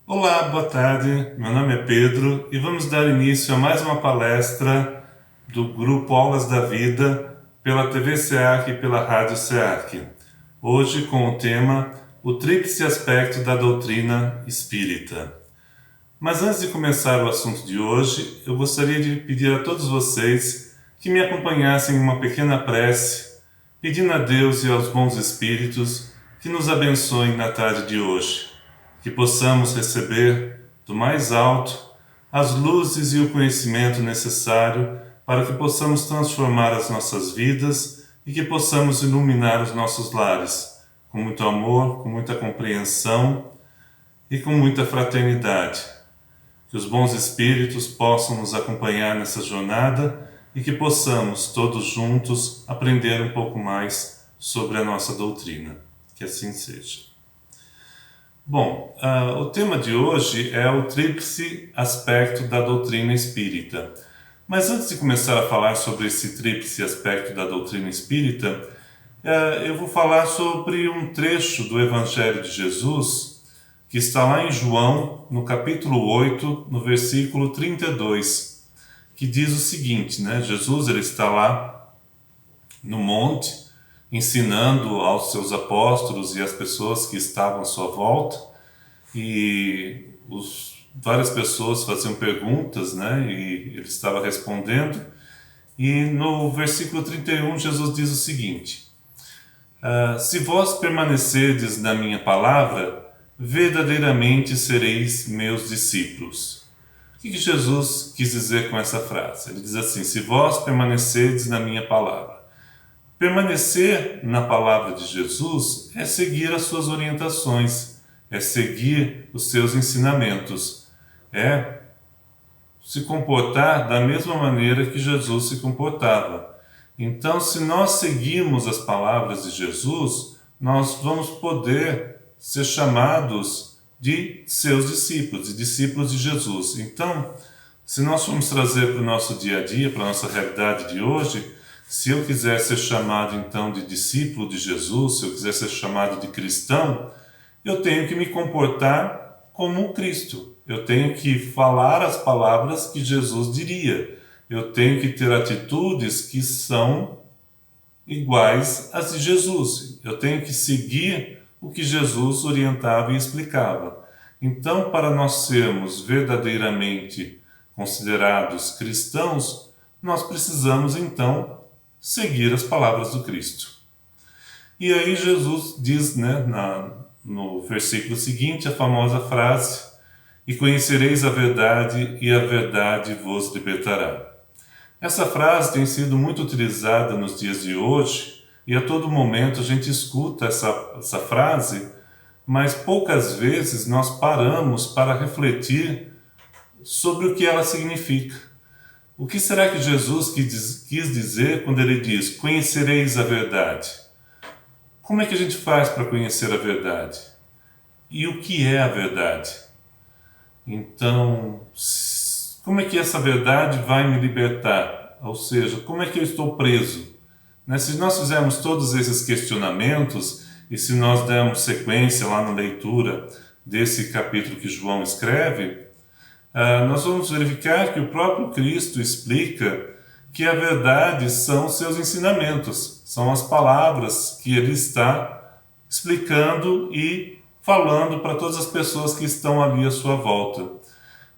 Olá, boa tarde. Meu nome é Pedro e vamos dar início a mais uma palestra do grupo Aulas da Vida pela TV SEAC e pela Rádio SEAC. Hoje com o tema O Tríplice Aspecto da Doutrina Espírita. Mas antes de começar o assunto de hoje, eu gostaria de pedir a todos vocês que me acompanhassem em uma pequena prece, pedindo a Deus e aos bons espíritos que nos abençoem na tarde de hoje, que possamos receber do mais alto as luzes e o conhecimento necessário para que possamos transformar as nossas vidas e que possamos iluminar os nossos lares com muito amor, com muita compreensão e com muita fraternidade. Que os bons espíritos possam nos acompanhar nessa jornada e que possamos todos juntos aprender um pouco mais sobre a nossa doutrina. Que assim seja. Bom, o tema de hoje é o tríplice aspecto da doutrina espírita. Mas antes de começar a falar sobre esse tríplice aspecto da doutrina espírita, eu vou falar sobre um trecho do Evangelho de Jesus que está lá em João, no capítulo 8, no versículo 32, que diz o seguinte, né? Jesus ele está lá no monte, ensinando aos seus apóstolos e às pessoas que estavam à sua volta, e várias pessoas faziam perguntas, né? E ele estava respondendo, e no versículo 31 Jesus diz o seguinte: se vós permanecerdes na minha palavra, verdadeiramente sereis meus discípulos. O que Jesus quis dizer com essa frase? Ele diz assim: se vós permanecerdes na minha palavra. Permanecer na palavra de Jesus é seguir as suas orientações, é seguir os seus ensinamentos, é se comportar da mesma maneira que Jesus se comportava. Então, se nós seguirmos as palavras de Jesus, nós vamos poder ser chamados de seus discípulos, de discípulos de Jesus. Então, se nós formos trazer para o nosso dia a dia, para a nossa realidade de hoje, se eu quiser ser chamado então de discípulo de Jesus, se eu quiser ser chamado de cristão, eu tenho que me comportar como Cristo. Eu tenho que falar as palavras que Jesus diria. Eu tenho que ter atitudes que são iguais às de Jesus. Eu tenho que seguir o que Jesus orientava e explicava. Então, para nós sermos verdadeiramente considerados cristãos, nós precisamos então seguir as palavras do Cristo. E aí Jesus diz, né, no versículo seguinte, a famosa frase: e conhecereis a verdade, e a verdade vos libertará. Essa frase tem sido muito utilizada nos dias de hoje, e a todo momento a gente escuta essa frase, mas poucas vezes nós paramos para refletir sobre o que ela significa. O que será que Jesus quis dizer quando ele diz: conhecereis a verdade? Como é que a gente faz para conhecer a verdade? E o que é a verdade? Então, como é que essa verdade vai me libertar? Ou seja, como é que eu estou preso? Se nós fizermos todos esses questionamentos e se nós dermos sequência lá na leitura desse capítulo que João escreve, nós vamos verificar que o próprio Cristo explica que a verdade são os seus ensinamentos, são as palavras que ele está explicando e falando para todas as pessoas que estão ali à sua volta.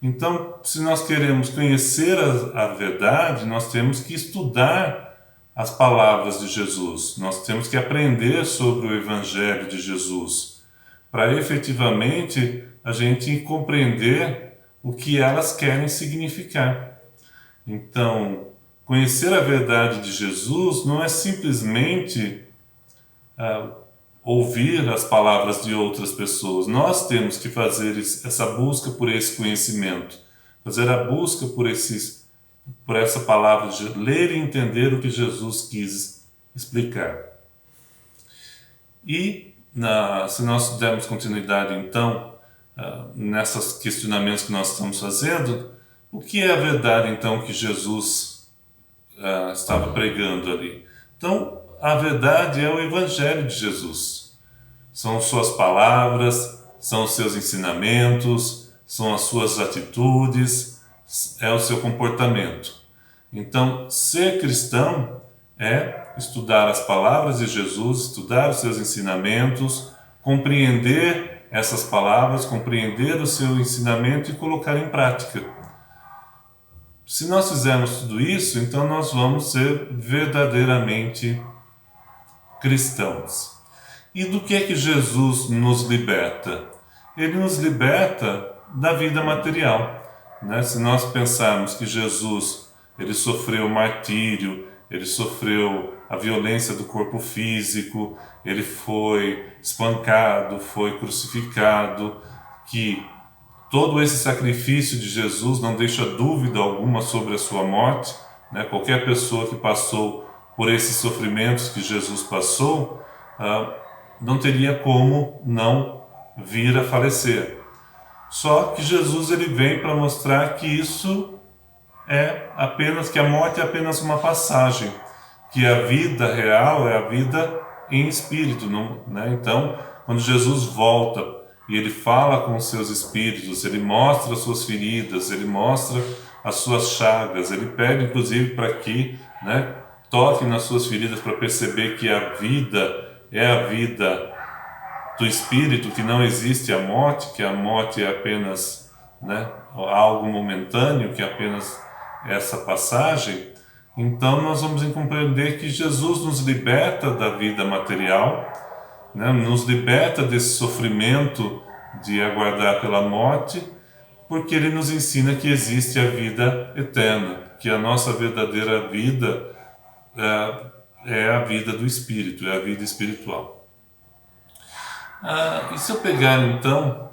Então, se nós queremos conhecer a verdade, nós temos que estudar as palavras de Jesus, nós temos que aprender sobre o Evangelho de Jesus, para efetivamente a gente compreender o que elas querem significar. Então, conhecer a verdade de Jesus não é simplesmente ouvir as palavras de outras pessoas. Nós temos que fazer essa busca por esse conhecimento, fazer a busca por essa palavra de ler e entender o que Jesus quis explicar. E se nós dermos continuidade então nesses questionamentos que nós estamos fazendo, o que é a verdade então que Jesus estava pregando ali? Então, a verdade é o Evangelho de Jesus. São suas palavras, são os seus ensinamentos, são as suas atitudes, é o seu comportamento. Então, ser cristão é estudar as palavras de Jesus, estudar os seus ensinamentos, compreender essas palavras, compreender o seu ensinamento e colocar em prática. Se nós fizermos tudo isso, então nós vamos ser verdadeiramente cristãos. E do que é que Jesus nos liberta? Ele nos liberta da vida material, né? Se nós pensarmos que Jesus ele sofreu martírio, ele sofreu a violência do corpo físico, ele foi espancado, foi crucificado, que todo esse sacrifício de Jesus não deixa dúvida alguma sobre a sua morte, né? Qualquer pessoa que passou por esses sofrimentos que Jesus passou, não teria como não vir a falecer. Só que Jesus ele vem para mostrar que isso que a morte é apenas uma passagem, que a vida real é a vida em espírito, né? Então, quando Jesus volta e ele fala com os seus espíritos, ele mostra as suas feridas, ele mostra as suas chagas, ele pede inclusive para que, né, toquem nas suas feridas para perceber que a vida é a vida do espírito, que não existe a morte, que a morte é apenas, né, algo momentâneo, que é apenas essa passagem. Então nós vamos compreender que Jesus nos liberta da vida material, né, nos liberta desse sofrimento de aguardar pela morte, porque ele nos ensina que existe a vida eterna, que a nossa verdadeira vida é a vida do Espírito, é a vida espiritual. E se eu pegar então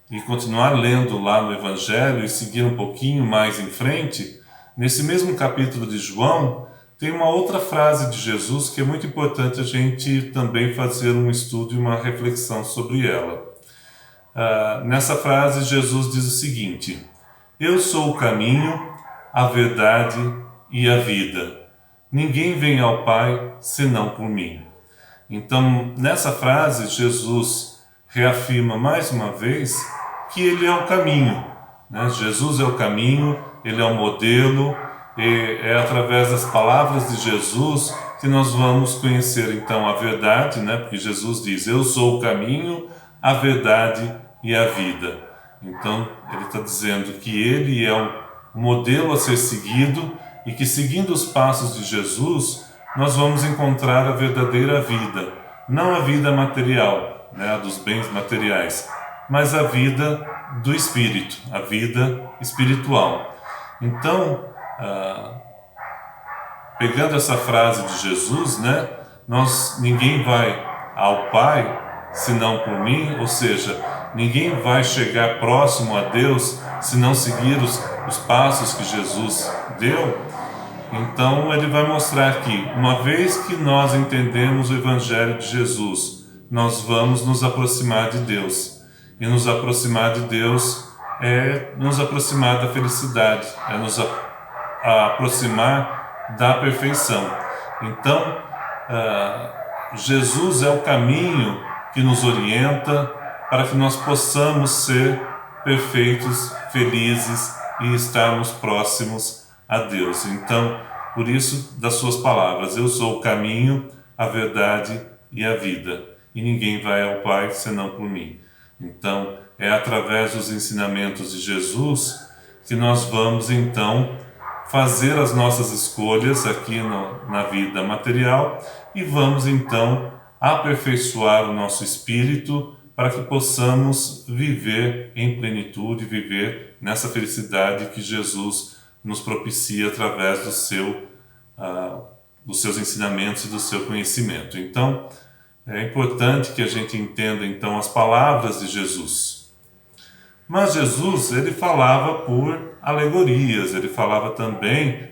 e continuar lendo lá no Evangelho e seguir um pouquinho mais em frente, nesse mesmo capítulo de João, tem uma outra frase de Jesus que é muito importante a gente também fazer um estudo e uma reflexão sobre ela. Nessa frase Jesus diz o seguinte: eu sou o caminho, a verdade e a vida. Ninguém vem ao Pai senão por mim. Então, nessa frase, Jesus reafirma mais uma vez que ele é o caminho, né? Jesus é o caminho, ele é o modelo, e é através das palavras de Jesus que nós vamos conhecer então a verdade, né? Porque Jesus diz: eu sou o caminho, a verdade e a vida. Então, ele está dizendo que ele é o modelo a ser seguido e que, seguindo os passos de Jesus, nós vamos encontrar a verdadeira vida, não a vida material, né, a dos bens materiais, mas a vida do Espírito, a vida espiritual. Então, pegando essa frase de Jesus, né, ninguém vai ao Pai senão por mim, ou seja, ninguém vai chegar próximo a Deus se não seguir os passos que Jesus deu. Então ele vai mostrar que, uma vez que nós entendemos o Evangelho de Jesus, nós vamos nos aproximar de Deus. E nos aproximar de Deus é nos aproximar da felicidade, é nos aproximar da perfeição. Então, Jesus é o caminho que nos orienta para que nós possamos ser perfeitos, felizes e estarmos próximos a Deus. Então, por isso, das suas palavras: eu sou o caminho, a verdade e a vida, e ninguém vai ao Pai senão por mim. Então, é através dos ensinamentos de Jesus que nós vamos então fazer as nossas escolhas aqui na vida material e vamos então aperfeiçoar o nosso espírito para que possamos viver em plenitude, viver nessa felicidade que Jesus nos propicia através dos seus ensinamentos e do seu conhecimento. Então, é importante que a gente entenda então as palavras de Jesus. Mas Jesus, ele falava por alegorias, ele falava também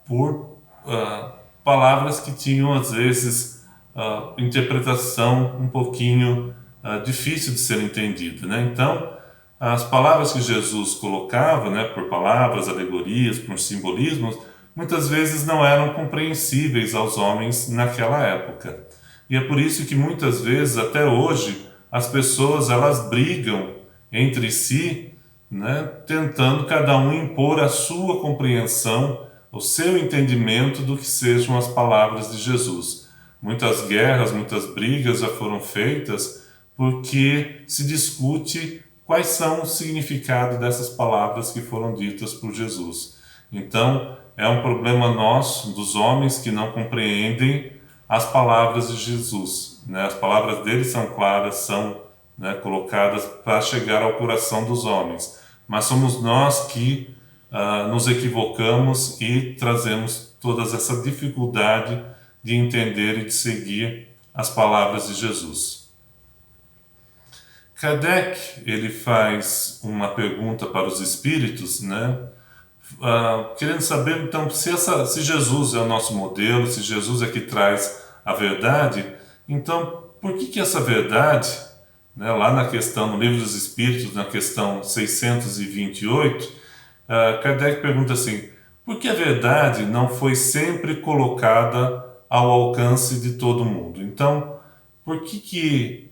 por palavras que tinham às vezes interpretação um pouquinho difícil de ser entendida, né? Então, as palavras que Jesus colocava, né, por palavras, alegorias, por simbolismos, muitas vezes não eram compreensíveis aos homens naquela época. E é por isso que muitas vezes, até hoje, as pessoas elas brigam entre si, né, tentando cada um impor a sua compreensão, o seu entendimento do que sejam as palavras de Jesus. Muitas guerras, muitas brigas já foram feitas porque se discute quais são o significado dessas palavras que foram ditas por Jesus. Então, é um problema nosso, dos homens, que não compreendem as palavras de Jesus, né? As palavras dele são claras, são, né, colocadas para chegar ao coração dos homens, mas somos nós que nos equivocamos e trazemos toda essa dificuldade de entender e de seguir as palavras de Jesus. Kardec, ele faz uma pergunta para os espíritos, né? Querendo saber então se Jesus é o nosso modelo, se Jesus é que traz a verdade, então por que essa verdade, né, lá na questão, no Livro dos Espíritos, na questão 628, Kardec pergunta assim: por que a verdade não foi sempre colocada ao alcance de todo mundo? Então, por que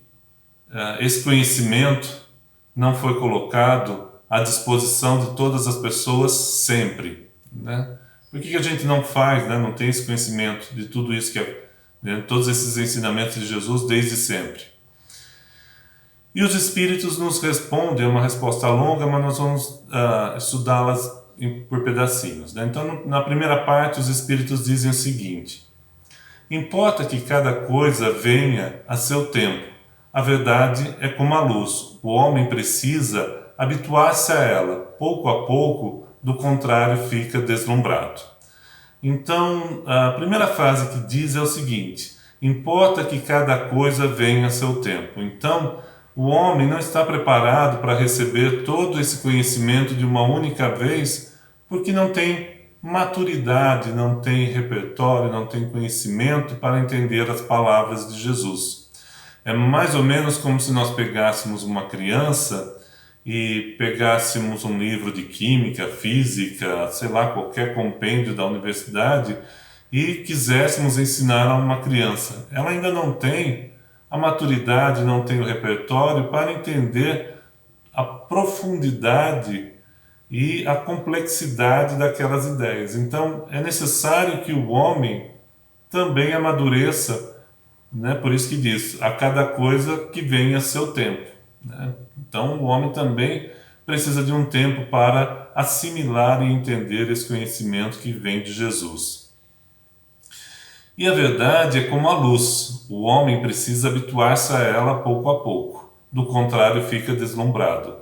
esse conhecimento não foi colocado à disposição de todas as pessoas sempre, né? Por que a gente não faz, né? Não tem esse conhecimento de tudo isso que é, né, todos esses ensinamentos de Jesus desde sempre? E os Espíritos nos respondem, é uma resposta longa, mas nós vamos estudá-las por pedacinhos, né? Então, na primeira parte, os Espíritos dizem o seguinte: importa que cada coisa venha a seu tempo. A verdade é como a luz. O homem precisa habituar-se a ela. Pouco a pouco, do contrário, fica deslumbrado. Então, a primeira frase que diz é o seguinte: importa que cada coisa venha a seu tempo. Então, o homem não está preparado para receber todo esse conhecimento de uma única vez, porque não tem maturidade, não tem repertório, não tem conhecimento para entender as palavras de Jesus. É mais ou menos como se nós pegássemos uma criança e pegássemos um livro de química, física, sei lá, qualquer compêndio da universidade e quiséssemos ensinar a uma criança. Ela ainda não tem a maturidade, não tem o repertório para entender a profundidade e a complexidade daquelas ideias. Então, é necessário que o homem também amadureça, né? Por isso que diz, a cada coisa que vem a seu tempo, né? Então, o homem também precisa de um tempo para assimilar e entender esse conhecimento que vem de Jesus. E a verdade é como a luz, o homem precisa habituar-se a ela pouco a pouco, do contrário fica deslumbrado.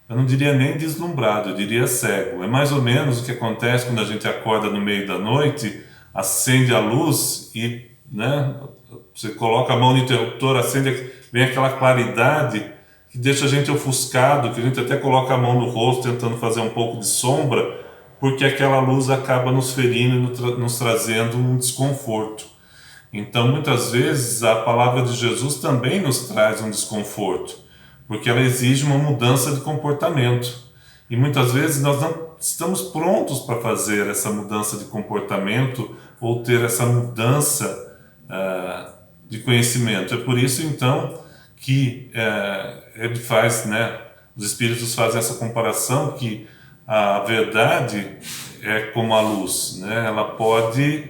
Eu não diria nem deslumbrado, eu diria cego. É mais ou menos o que acontece quando a gente acorda no meio da noite, acende a luz e, né, você coloca a mão no interruptor, acende, vem aquela claridade que deixa a gente ofuscado, que a gente até coloca a mão no rosto tentando fazer um pouco de sombra, porque aquela luz acaba nos ferindo e nos trazendo um desconforto. Então, muitas vezes, a palavra de Jesus também nos traz um desconforto, porque ela exige uma mudança de comportamento. E muitas vezes nós não estamos prontos para fazer essa mudança de comportamento ou ter essa mudança de conhecimento. É por isso, então, que ele faz, né, os Espíritos fazem essa comparação que a verdade é como a luz, né? Ela pode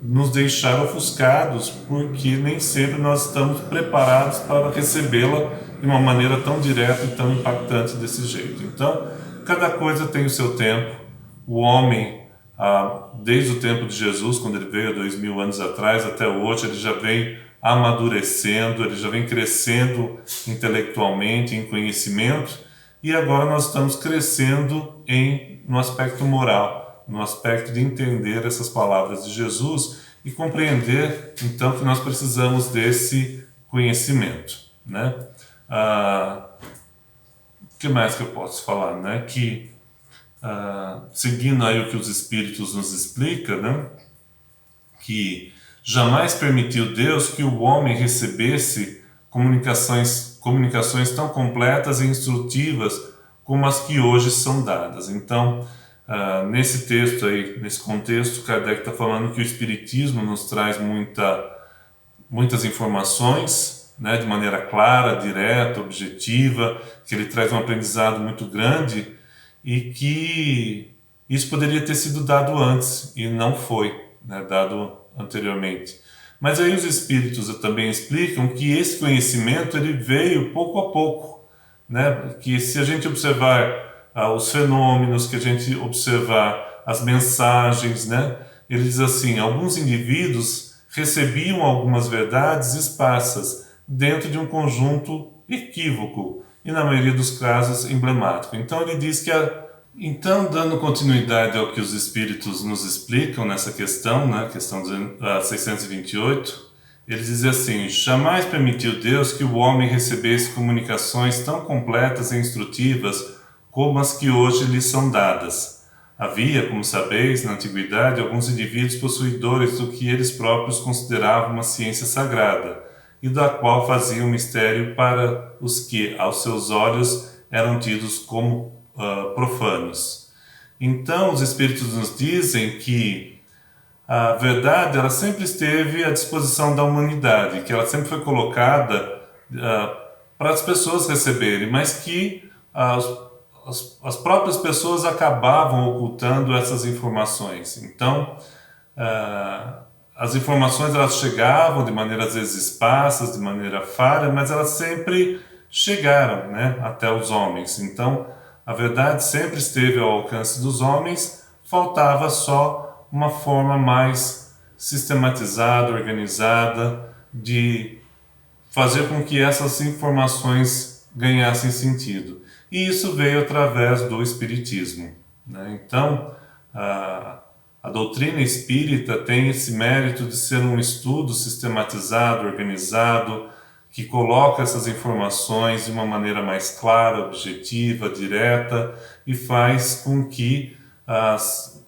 nos deixar ofuscados porque nem sempre nós estamos preparados para recebê-la de uma maneira tão direta e tão impactante desse jeito. Então, cada coisa tem o seu tempo. O homem, desde o tempo de Jesus, quando ele veio há 2000 anos atrás, até hoje, ele já vem amadurecendo, ele já vem crescendo intelectualmente, em conhecimento, e agora nós estamos crescendo no aspecto moral, no aspecto de entender essas palavras de Jesus e compreender, então, que nós precisamos desse conhecimento, né? O que mais que eu posso falar, né? Que, seguindo aí o que os Espíritos nos explicam, né? Que jamais permitiu Deus que o homem recebesse comunicações tão completas e instrutivas como as que hoje são dadas. Então, nesse texto aí, nesse contexto, Kardec está falando que o Espiritismo nos traz muita muitas informações, né, de maneira clara, direta, objetiva, que ele traz um aprendizado muito grande e que isso poderia ter sido dado antes e não foi, né, dado anteriormente. Mas aí os espíritos também explicam que esse conhecimento ele veio pouco a pouco, né? Que se a gente observar os fenômenos, que a gente observar as mensagens, né? Ele diz assim, alguns indivíduos recebiam algumas verdades esparsas dentro de um conjunto equívoco e na maioria dos casos emblemático. Então ele diz que então, dando continuidade ao que os espíritos nos explicam nessa questão, né, questão 628, ele diz assim: jamais permitiu Deus que o homem recebesse comunicações tão completas e instrutivas como as que hoje lhe são dadas. Havia, como sabeis, na antiguidade, alguns indivíduos possuidores do que eles próprios consideravam uma ciência sagrada, e da qual faziam mistério para os que, aos seus olhos, eram tidos como profanos. Então, os espíritos nos dizem que a verdade ela sempre esteve à disposição da humanidade, que ela sempre foi colocada para as pessoas receberem, mas que as próprias pessoas acabavam ocultando essas informações. Então, as informações elas chegavam de maneira às vezes esparsas, de maneira falha, mas elas sempre chegaram, né, até os homens. Então, a verdade sempre esteve ao alcance dos homens, faltava só uma forma mais sistematizada, organizada, de fazer com que essas informações ganhassem sentido. E isso veio através do Espiritismo, né? Então, a doutrina espírita tem esse mérito de ser um estudo sistematizado, organizado, que coloca essas informações de uma maneira mais clara, objetiva, direta e faz com que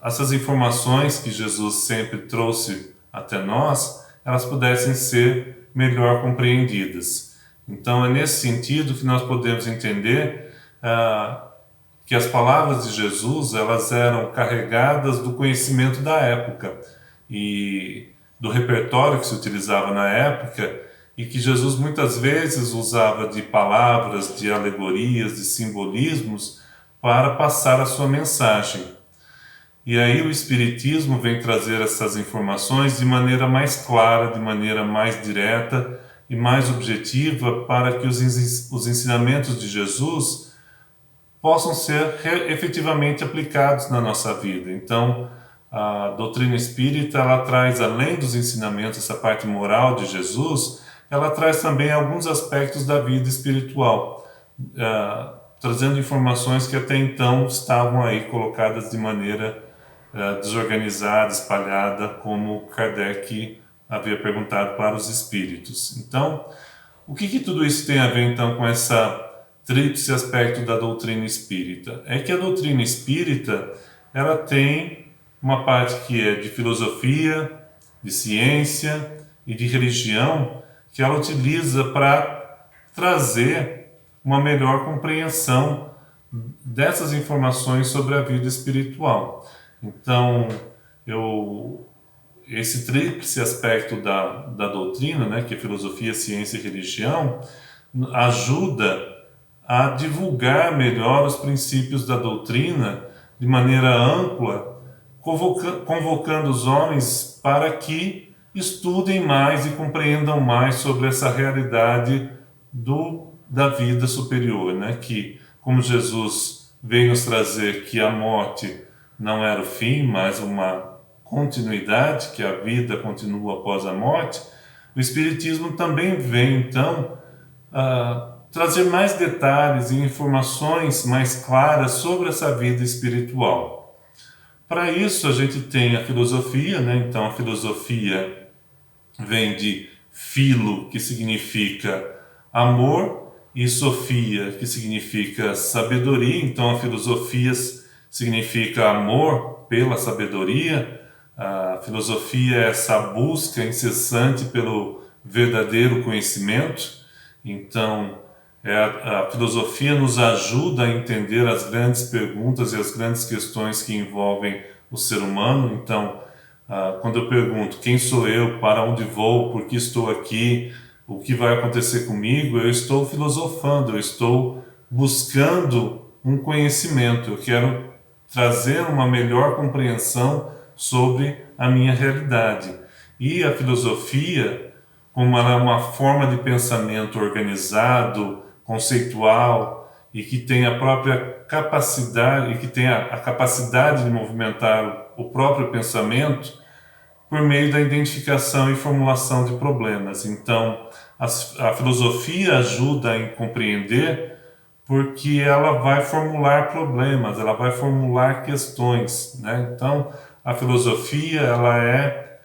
essas informações que Jesus sempre trouxe até nós, elas pudessem ser melhor compreendidas. Então é nesse sentido que nós podemos entender que as palavras de Jesus elas eram carregadas do conhecimento da época e do repertório que se utilizava na época, e que Jesus muitas vezes usava de palavras, de alegorias, de simbolismos para passar a sua mensagem. E aí o Espiritismo vem trazer essas informações de maneira mais clara, de maneira mais direta e mais objetiva para que os ensinamentos de Jesus possam ser efetivamente aplicados na nossa vida. Então, a doutrina espírita ela traz, além dos ensinamentos, essa parte moral de Jesus, ela traz também alguns aspectos da vida espiritual, trazendo informações que até então estavam aí colocadas de maneira desorganizada, espalhada, como Kardec havia perguntado para os espíritos. Então, o que tudo isso tem a ver então com essa tríplice aspecto da doutrina espírita? É que a doutrina espírita ela tem uma parte que é de filosofia, de ciência e de religião, que ela utiliza para trazer uma melhor compreensão dessas informações sobre a vida espiritual. Então, esse tríplice aspecto da doutrina, né, que é filosofia, ciência e religião, ajuda a divulgar melhor os princípios da doutrina de maneira ampla, convocando os homens para que estudem mais e compreendam mais sobre essa realidade da vida superior, né? Que, como Jesus veio nos trazer que a morte não era o fim, mas uma continuidade, que a vida continua após a morte, o Espiritismo também vem, então, trazer mais detalhes e informações mais claras sobre essa vida espiritual. Para isso, a gente tem a filosofia, né? Então, a filosofia vem de filo, que significa amor, e sofia, que significa sabedoria. Então, a filosofia significa amor pela sabedoria. A filosofia é essa busca incessante pelo verdadeiro conhecimento. Então, a filosofia nos ajuda a entender as grandes perguntas e as grandes questões que envolvem o ser humano. Então, Quando eu pergunto quem sou eu, para onde vou, por que estou aqui, o que vai acontecer comigo, eu estou filosofando, eu estou buscando um conhecimento, eu quero trazer uma melhor compreensão sobre a minha realidade. E a filosofia, como ela é uma forma de pensamento organizado, conceitual e que tem a própria capacidade e que tem a capacidade de movimentar o próprio pensamento por meio da identificação e formulação de problemas. Então, a filosofia ajuda a compreender porque ela vai formular problemas, ela vai formular questões, né? Então, a filosofia ela é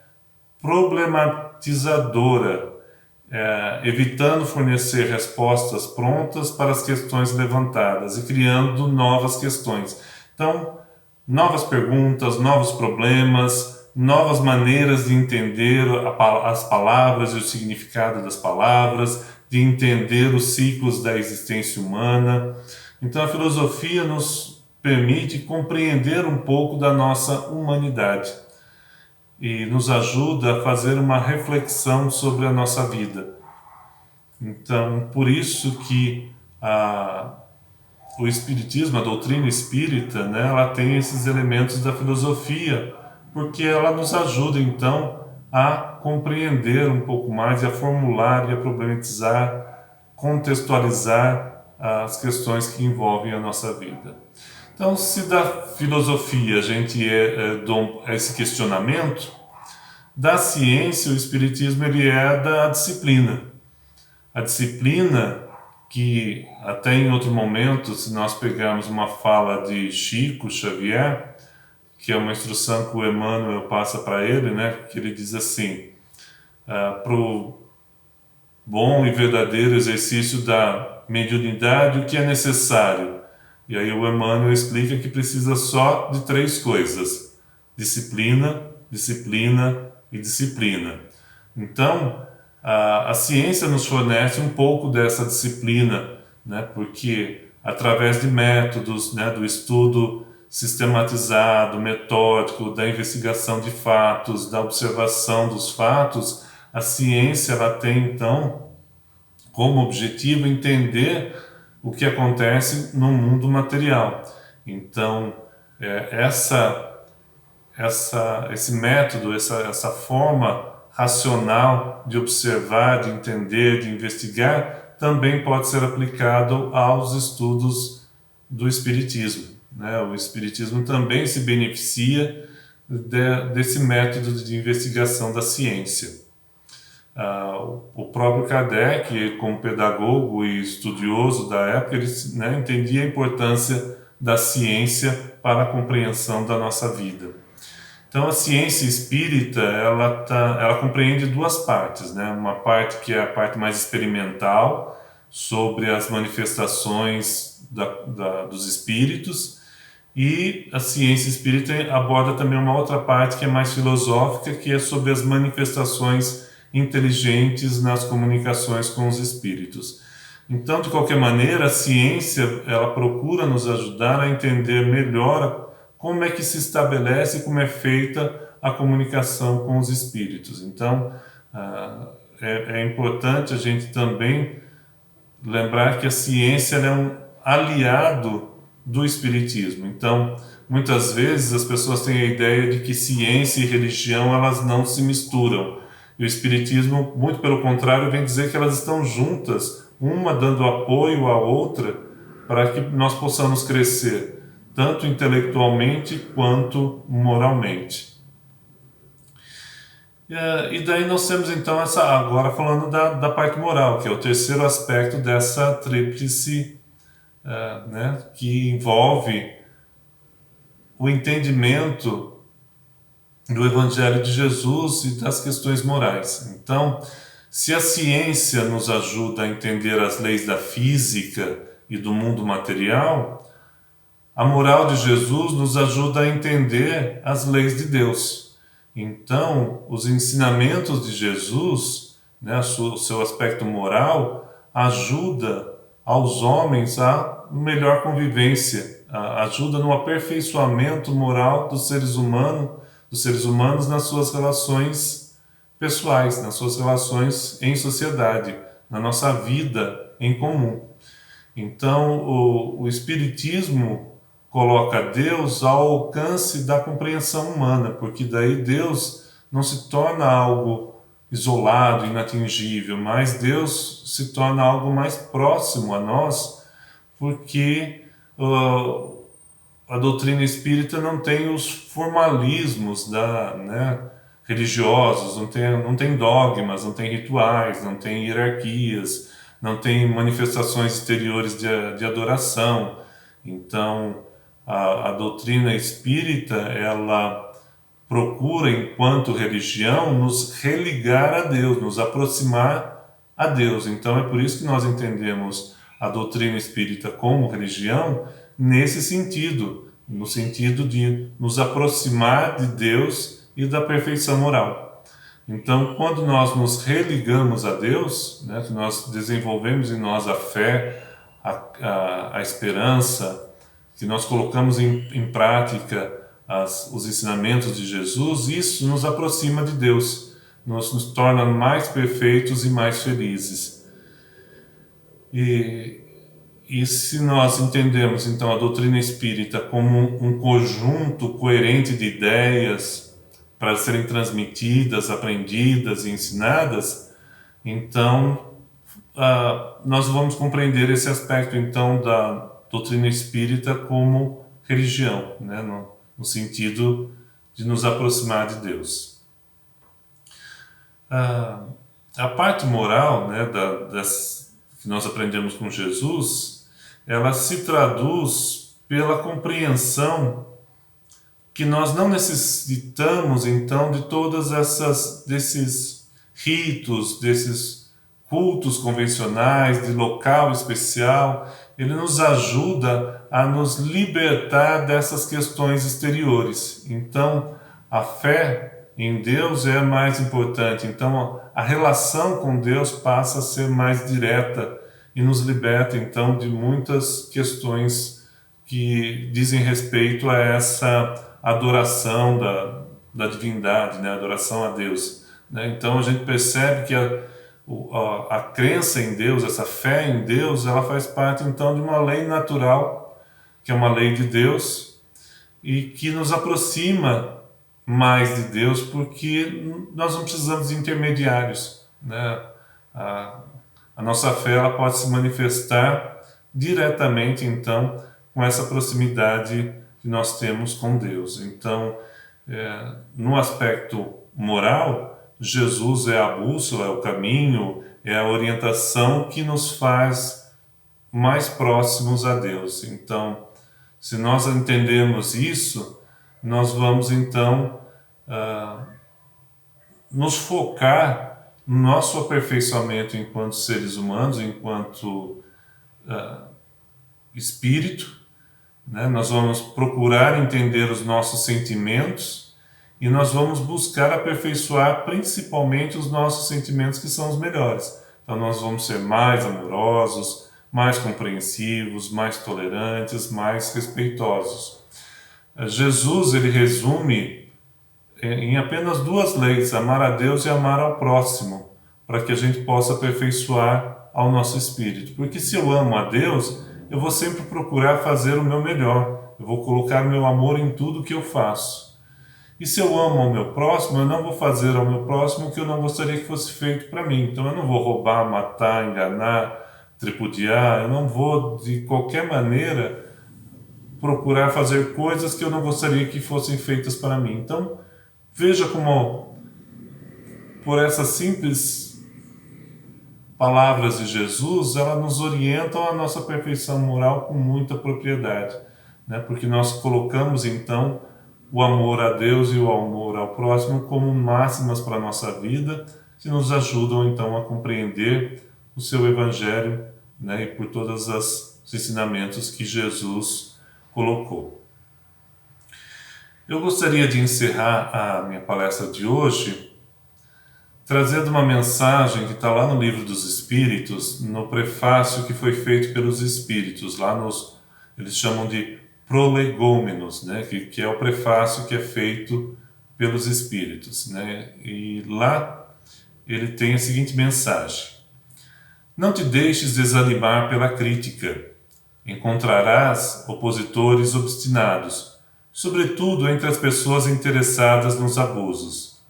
problematizadora, evitando fornecer respostas prontas para as questões levantadas e criando novas questões. Então, novas perguntas, novos problemas, novas maneiras de entender as palavras e o significado das palavras, de entender os ciclos da existência humana. Então, a filosofia nos permite compreender um pouco da nossa humanidade e nos ajuda a fazer uma reflexão sobre a nossa vida. Então, por isso que o Espiritismo, a doutrina espírita, né, ela tem esses elementos da filosofia, porque ela nos ajuda, então, a compreender um pouco mais, e a formular e a problematizar, contextualizar as questões que envolvem a nossa vida. Então, se da filosofia a gente esse questionamento, da ciência o Espiritismo ele é da disciplina. A disciplina que até em outro momento, se nós pegarmos uma fala de Chico Xavier, que é uma instrução que o Emmanuel passa para ele, né, que ele diz assim, para o bom e verdadeiro exercício da mediunidade, o que é necessário? E aí o Emmanuel explica que precisa só de 3 coisas: disciplina, disciplina e disciplina. Então, a ciência nos fornece um pouco dessa disciplina, né? Porque através de métodos, né, do estudo sistematizado, metódico, da investigação de fatos, da observação dos fatos, a ciência ela tem então como objetivo entender o que acontece no mundo material. Então, esse método, essa forma racional de observar, de entender, de investigar, também pode ser aplicado aos estudos do Espiritismo, né? O Espiritismo também se beneficia desse método de investigação da ciência. O próprio Kardec, como pedagogo e estudioso da época, ele, né, entendia a importância da ciência para a compreensão da nossa vida. Então, a ciência espírita, ela compreende 2 partes, né? Uma parte que é a parte mais experimental, sobre as manifestações dos espíritos, e a ciência espírita aborda também uma outra parte que é mais filosófica, que é sobre as manifestações inteligentes nas comunicações com os espíritos. Então, de qualquer maneira, a ciência ela procura nos ajudar a entender melhor como é que se estabelece, como é feita a comunicação com os espíritos. Então, é importante a gente também lembrar que a ciência é um aliado do espiritismo. Então, muitas vezes as pessoas têm a ideia de que ciência e religião elas não se misturam. E o espiritismo, muito pelo contrário, vem dizer que elas estão juntas, uma dando apoio à outra, para que nós possamos crescer, tanto intelectualmente quanto moralmente. E daí nós temos então agora falando da parte moral, que é o terceiro aspecto dessa tríplice, né, que envolve o entendimento do Evangelho de Jesus e das questões morais. Então, se a ciência nos ajuda a entender as leis da física e do mundo material, a moral de Jesus nos ajuda a entender as leis de Deus. Então, os ensinamentos de Jesus, né, o seu aspecto moral, ajuda aos homens a melhor convivência, ajuda no aperfeiçoamento moral dos seres humanos dos seres humanos nas suas relações pessoais, nas suas relações em sociedade, na nossa vida em comum. Então, o Espiritismo coloca Deus ao alcance da compreensão humana, porque daí Deus não se torna algo isolado, inatingível, mas Deus se torna algo mais próximo a nós, porque a doutrina espírita não tem os formalismos religiosos, não tem dogmas, não tem rituais, não tem hierarquias, não tem manifestações exteriores de adoração. Então, a doutrina espírita, ela procura, enquanto religião, nos religar a Deus, nos aproximar a Deus. Então, é por isso que nós entendemos a doutrina espírita como religião, nesse sentido, no sentido de nos aproximar de Deus e da perfeição moral. Então, quando nós nos religamos a Deus, que nós desenvolvemos em nós a fé, a esperança, que nós colocamos em prática os ensinamentos de Jesus, isso nos aproxima de Deus, nos torna mais perfeitos e mais felizes. E se nós entendemos, então, a doutrina espírita como um conjunto coerente de ideias para serem transmitidas, aprendidas e ensinadas, então nós vamos compreender esse aspecto, então, da doutrina espírita como religião, no sentido de nos aproximar de Deus. A parte moral, que nós aprendemos com Jesus, ela se traduz pela compreensão que nós não necessitamos, então, de desses ritos, desses cultos convencionais, de local especial. Ele nos ajuda a nos libertar dessas questões exteriores. Então, a fé em Deus é mais importante. Então, a relação com Deus passa a ser mais direta e nos liberta, então, de muitas questões que dizem respeito a essa adoração da divindade, a adoração a Deus. Então, a gente percebe que a crença em Deus, essa fé em Deus, ela faz parte, então, de uma lei natural, que é uma lei de Deus, e que nos aproxima mais de Deus, porque nós não precisamos de intermediários. A nossa fé, ela pode se manifestar diretamente, então, com essa proximidade que nós temos com Deus. Então, no aspecto moral, Jesus é a bússola, é o caminho, é a orientação que nos faz mais próximos a Deus. Então, se nós entendermos isso, nós vamos então nos focar no nosso aperfeiçoamento enquanto seres humanos, enquanto espírito. Nós vamos procurar entender os nossos sentimentos e nós vamos buscar aperfeiçoar principalmente os nossos sentimentos, que são os melhores. Então nós vamos ser mais amorosos, mais compreensivos, mais tolerantes, mais respeitosos. Jesus, ele resume em apenas 2 leis, amar a Deus e amar ao próximo, para que a gente possa aperfeiçoar ao nosso espírito. Porque se eu amo a Deus, eu vou sempre procurar fazer o meu melhor, eu vou colocar meu amor em tudo que eu faço. E se eu amo ao meu próximo, eu não vou fazer ao meu próximo o que eu não gostaria que fosse feito para mim. Então eu não vou roubar, matar, enganar, tripudiar, eu não vou, de qualquer maneira, procurar fazer coisas que eu não gostaria que fossem feitas para mim. Então, veja como, por essas simples palavras de Jesus, elas nos orientam a nossa perfeição moral com muita propriedade, porque nós colocamos, então, o amor a Deus e o amor ao próximo como máximas para a nossa vida, que nos ajudam, então, a compreender o seu Evangelho, e por todos os ensinamentos que Jesus colocou. Eu gostaria de encerrar a minha palestra de hoje trazendo uma mensagem que está lá no Livro dos Espíritos, no prefácio que foi feito pelos Espíritos, eles chamam de prolegômenos, que é o prefácio que é feito pelos Espíritos, né? E lá ele tem a seguinte mensagem: não te deixes desanimar pela crítica. Encontrarás opositores obstinados, sobretudo entre as pessoas interessadas nos abusos.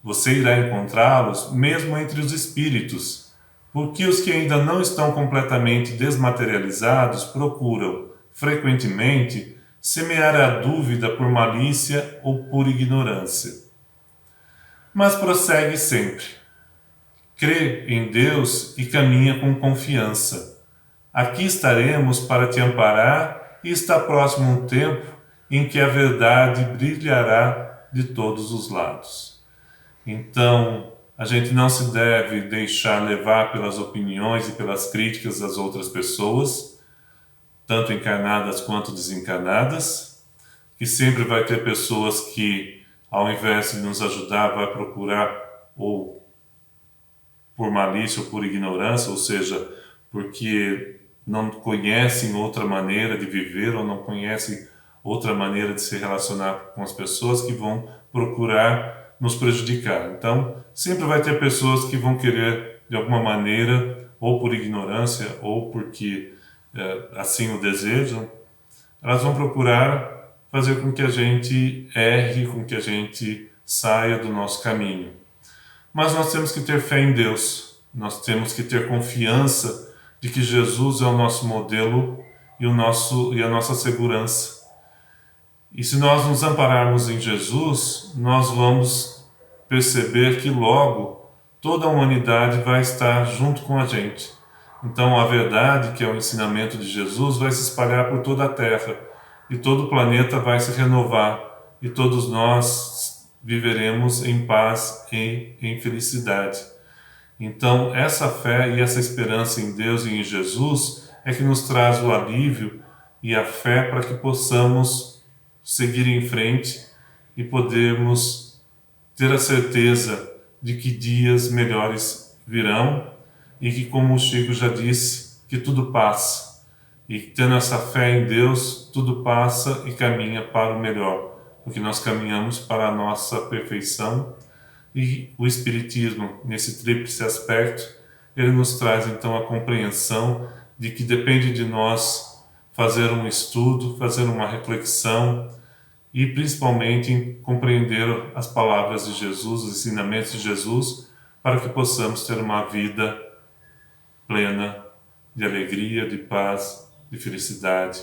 Você irá encontrá-los mesmo entre os espíritos, porque os que ainda não estão completamente desmaterializados procuram, frequentemente, semear a dúvida por malícia ou por ignorância. Mas prossegue sempre. Crê em Deus e caminha com confiança. Aqui estaremos para te amparar e está próximo um tempo em que a verdade brilhará de todos os lados. Então, a gente não se deve deixar levar pelas opiniões e pelas críticas das outras pessoas, tanto encarnadas quanto desencarnadas, que sempre vai ter pessoas que, ao invés de nos ajudar, vai procurar ou por malícia ou por ignorância, ou seja, porque não conhecem outra maneira de viver ou não conhecem outra maneira de se relacionar com as pessoas, que vão procurar nos prejudicar. Então, sempre vai ter pessoas que vão querer, de alguma maneira, ou por ignorância ou porque assim o desejam, elas vão procurar fazer com que a gente erre, com que a gente saia do nosso caminho. Mas nós temos que ter fé em Deus, nós temos que ter confiança de que Jesus é o nosso modelo e a nossa segurança. E se nós nos ampararmos em Jesus, nós vamos perceber que logo toda a humanidade vai estar junto com a gente. Então a verdade, que é o ensinamento de Jesus, vai se espalhar por toda a Terra e todo o planeta vai se renovar e todos nós viveremos em paz e em felicidade. Então, essa fé e essa esperança em Deus e em Jesus é que nos traz o alívio e a fé para que possamos seguir em frente e podermos ter a certeza de que dias melhores virão e que, como o Chico já disse, que tudo passa. E tendo essa fé em Deus, tudo passa e caminha para o melhor, porque nós caminhamos para a nossa perfeição. E o Espiritismo, nesse tríplice aspecto, ele nos traz então a compreensão de que depende de nós fazer um estudo, fazer uma reflexão e principalmente em compreender as palavras de Jesus, os ensinamentos de Jesus, para que possamos ter uma vida plena de alegria, de paz, de felicidade.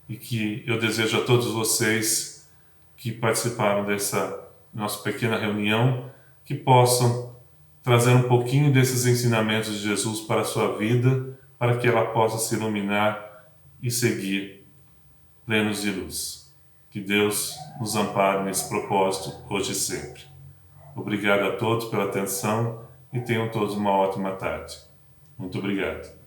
E que eu desejo a todos vocês que participaram dessa nossa pequena reunião, que possam trazer um pouquinho desses ensinamentos de Jesus para a sua vida, para que ela possa se iluminar e seguir plenos de luz. Que Deus nos ampare nesse propósito hoje e sempre. Obrigado a todos pela atenção e tenham todos uma ótima tarde. Muito obrigado.